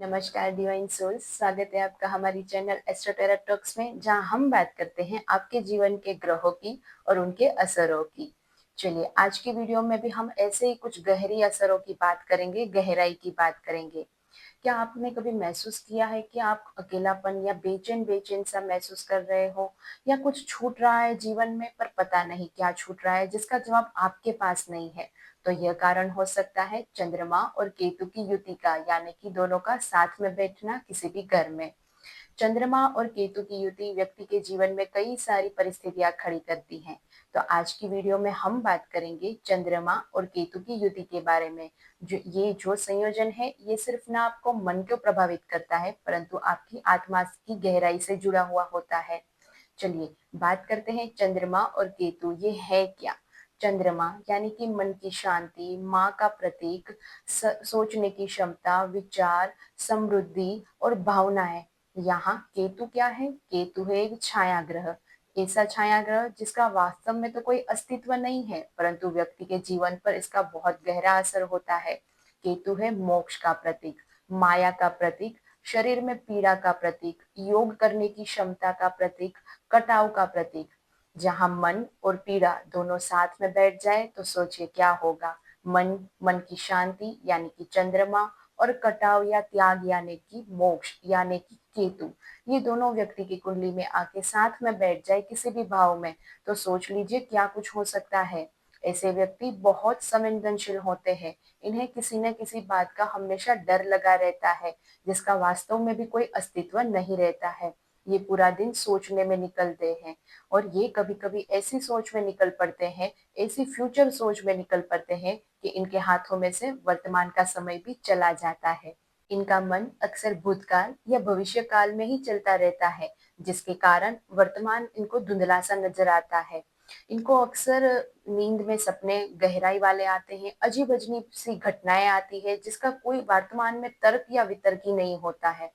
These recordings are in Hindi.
नमस्कार डिवाइन सोल्स, स्वागत है आपका हमारी चैनल एस्ट्रो टेरा टॉक्स में, जहां हम बात करते हैं आपके जीवन के ग्रहों की और उनके असरों की। चलिए, आज की वीडियो में भी हम ऐसे ही कुछ गहरी असरों की बात करेंगे, गहराई की बात करेंगे। क्या आपने कभी महसूस किया है कि आप अकेलापन या बेचैन बेचैन सा महसूस कर रहे हो, या कुछ छूट रहा है जीवन में पर पता नहीं क्या छूट रहा है, जिसका जवाब आपके पास नहीं है? तो यह कारण हो सकता है चंद्रमा और केतु की युति का, यानी कि दोनों का साथ में बैठना किसी भी घर में। चंद्रमा और केतु की युति व्यक्ति के जीवन में कई सारी परिस्थितियां खड़ी करती हैं। तो आज की वीडियो में हम बात करेंगे चंद्रमा और केतु की युति के बारे में। जो संयोजन है, ये सिर्फ ना आपको मन को प्रभावित करता है, परंतु आपकी आत्मा की गहराई से जुड़ा हुआ होता है। चलिए, बात करते हैं चंद्रमा और केतु, ये है क्या। चंद्रमा यानी कि मन की शांति, माँ का प्रतीक, सोचने की क्षमता, विचार, समृद्धि और भावनाएं। यहाँ केतु क्या है? केतु है एक छाया ग्रह, ऐसा छाया ग्रह जिसका वास्तव में तो कोई अस्तित्व नहीं है, परंतु व्यक्ति के जीवन पर इसका बहुत गहरा असर होता है। केतु है मोक्ष का प्रतीक, माया का प्रतीक, शरीर में पीड़ा का प्रतीक, योग करने की क्षमता का प्रतीक, कटाव का प्रतीक। जहां मन और पीड़ा दोनों साथ में बैठ जाए तो सोचिए क्या होगा। मन की शांति यानी कि चंद्रमा, और कटाव या त्याग यानी कि मोक्ष यानी कि केतु। ये दोनों व्यक्ति की कुंडली में आके साथ में बैठ जाए किसी भी भाव में, तो सोच लीजिए क्या कुछ हो सकता है। ऐसे व्यक्ति बहुत संवेदनशील होते हैं। इन्हें किसी न किसी बात का हमेशा डर लगा रहता है, जिसका वास्तव में भी कोई अस्तित्व नहीं रहता है। ये पूरा दिन सोचने में निकलते हैं, और ये कभी कभी ऐसी सोच में निकल पड़ते हैं, ऐसी फ्यूचर सोच में निकल पड़ते हैं कि इनके हाथों में से वर्तमान का समय भी चला जाता है। इनका मन अक्सर भूतकाल या भविष्य काल में ही चलता रहता है, जिसके कारण वर्तमान इनको धुंधला सा नजर आता है। इनको अक्सर नींद में सपने गहराई वाले आते हैं, अजीब अजीब सी घटनाएं आती है, जिसका कोई वर्तमान में तर्क या वितर्क ही नहीं होता है।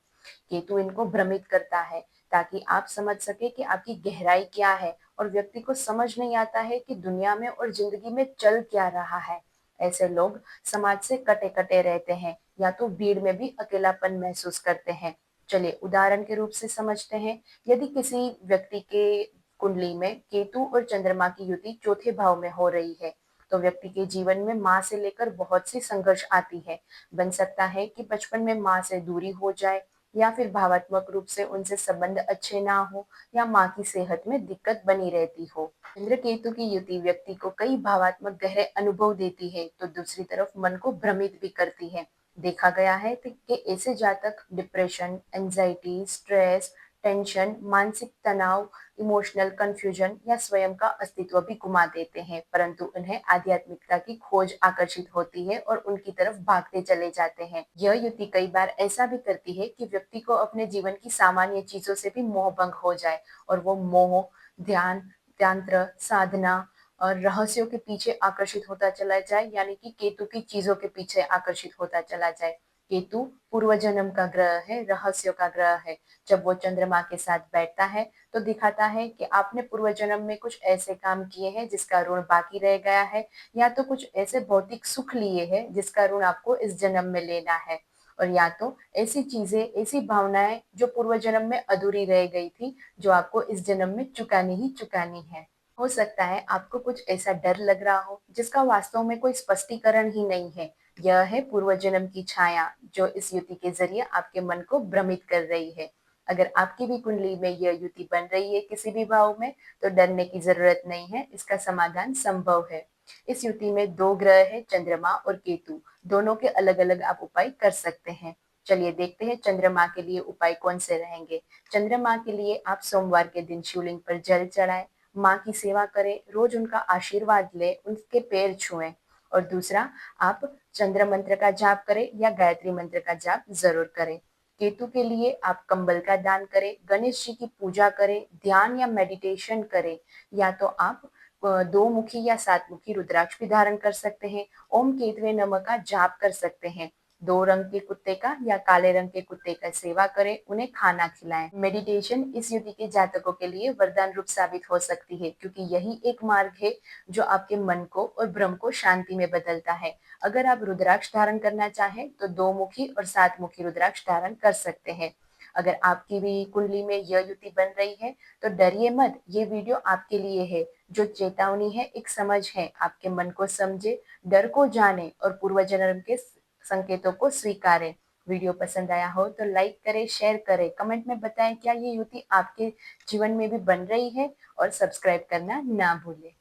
केतु इनको भ्रमित करता है, ताकि आप समझ सके कि आपकी गहराई क्या है, और व्यक्ति को समझ नहीं आता है कि दुनिया में और जिंदगी में चल क्या रहा है। ऐसे लोग समाज से कटे कटे रहते हैं, या तो भीड़ में भी अकेलापन महसूस करते हैं। चलिए, उदाहरण के रूप से समझते हैं। यदि किसी व्यक्ति के कुंडली में केतु और चंद्रमा की युति चौथे भाव में हो रही है, तो व्यक्ति के जीवन में माँ से लेकर बहुत सी संघर्ष आती है। बन सकता है कि बचपन में माँ से दूरी हो जाए, या फिर भावात्मक रूप से उनसे संबंध अच्छे ना हो, या माँ की सेहत में दिक्कत बनी रहती हो। चंद्र केतु की युति व्यक्ति को कई भावात्मक गहरे अनुभव देती है, तो दूसरी तरफ मन को भ्रमित भी करती है। देखा गया है कि ऐसे जातक डिप्रेशन, एंजाइटी, स्ट्रेस, टेंशन, मानसिक तनाव, इमोशनल कंफ्यूजन या स्वयं का अस्तित्व भी गुमा देते हैं, परंतु उन्हें आध्यात्मिकता की खोज आकर्षित होती है और उनकी तरफ भागते चले जाते हैं। यह युति कई बार ऐसा भी करती है कि व्यक्ति को अपने जीवन की सामान्य चीजों से भी मोहभंग हो जाए, और वो मोह, ध्यान, तंत्र, साधना और रहस्यों के पीछे आकर्षित होता चला जाए, यानी कि केतु की चीजों के पीछे आकर्षित होता चला जाए। केतु पूर्व जन्म का ग्रह है, रहस्यों का ग्रह है। जब वो चंद्रमा के साथ बैठता है, तो दिखाता है कि आपने पूर्व जन्म में कुछ ऐसे काम किए हैं जिसका ऋण बाकी रह गया है, या तो कुछ ऐसे भौतिक सुख लिए हैं जिसका ऋण आपको इस जन्म में लेना है, और या तो ऐसी चीजें, ऐसी भावनाएं जो पूर्व जन्म में अधूरी रह गई थी, जो आपको इस जन्म में चुकानी ही चुकानी है। हो सकता है आपको कुछ ऐसा डर लग रहा हो जिसका वास्तव में कोई स्पष्टीकरण ही नहीं है। यह है पूर्व जन्म की छाया, जो इस युति के जरिए आपके मन को भ्रमित कर रही है। अगर आपकी भी कुंडली में यह युति बन रही है किसी भी भाव में, तो डरने की जरूरत नहीं है, इसका समाधान संभव है। इस युति में दो ग्रह है, चंद्रमा और केतु। दोनों के अलग अलग आप उपाय कर सकते हैं। चलिए, देखते हैं चंद्रमा के लिए उपाय कौन से रहेंगे। चंद्रमा के लिए आप सोमवार के दिन शिवलिंग पर जल चढ़ाएं, माँ की सेवा करें, रोज उनका आशीर्वाद लें, उनके पैर छुएं। और दूसरा, आप चंद्र मंत्र का जाप करें या गायत्री मंत्र का जाप जरूर करें। केतु के लिए आप कंबल का दान करें, गणेश जी की पूजा करें, ध्यान या मेडिटेशन करें, या तो आप दो मुखी या सात मुखी रुद्राक्ष भी धारण कर सकते हैं। ओम केतवे नमः का जाप कर सकते हैं। दो रंग के कुत्ते का या काले रंग के कुत्ते का सेवा करें, उन्हें खाना खिलाएं। मेडिटेशन इस युति के जातकों के लिए वरदान रूप साबित हो सकती है, क्योंकि यही एक मार्ग है जो आपके मन को और भ्रम को शांति में बदलता है। अगर आप रुद्राक्ष धारण करना चाहें तो 2 मुखी और 7 मुखी रुद्राक्ष धारण कर सकते हैं। अगर आपकी भी कुंडली में यह युति बन रही है तो डरिए मत, ये वीडियो आपके लिए है। जो चेतावनी है, एक समझ है। आपके मन को समझे, डर को जाने और पूर्व जन्म के संकेतों को स्वीकारें। वीडियो पसंद आया हो तो लाइक करें, शेयर करें, कमेंट में बताएं क्या ये युति आपके जीवन में भी बन रही है, और सब्सक्राइब करना ना भूलें।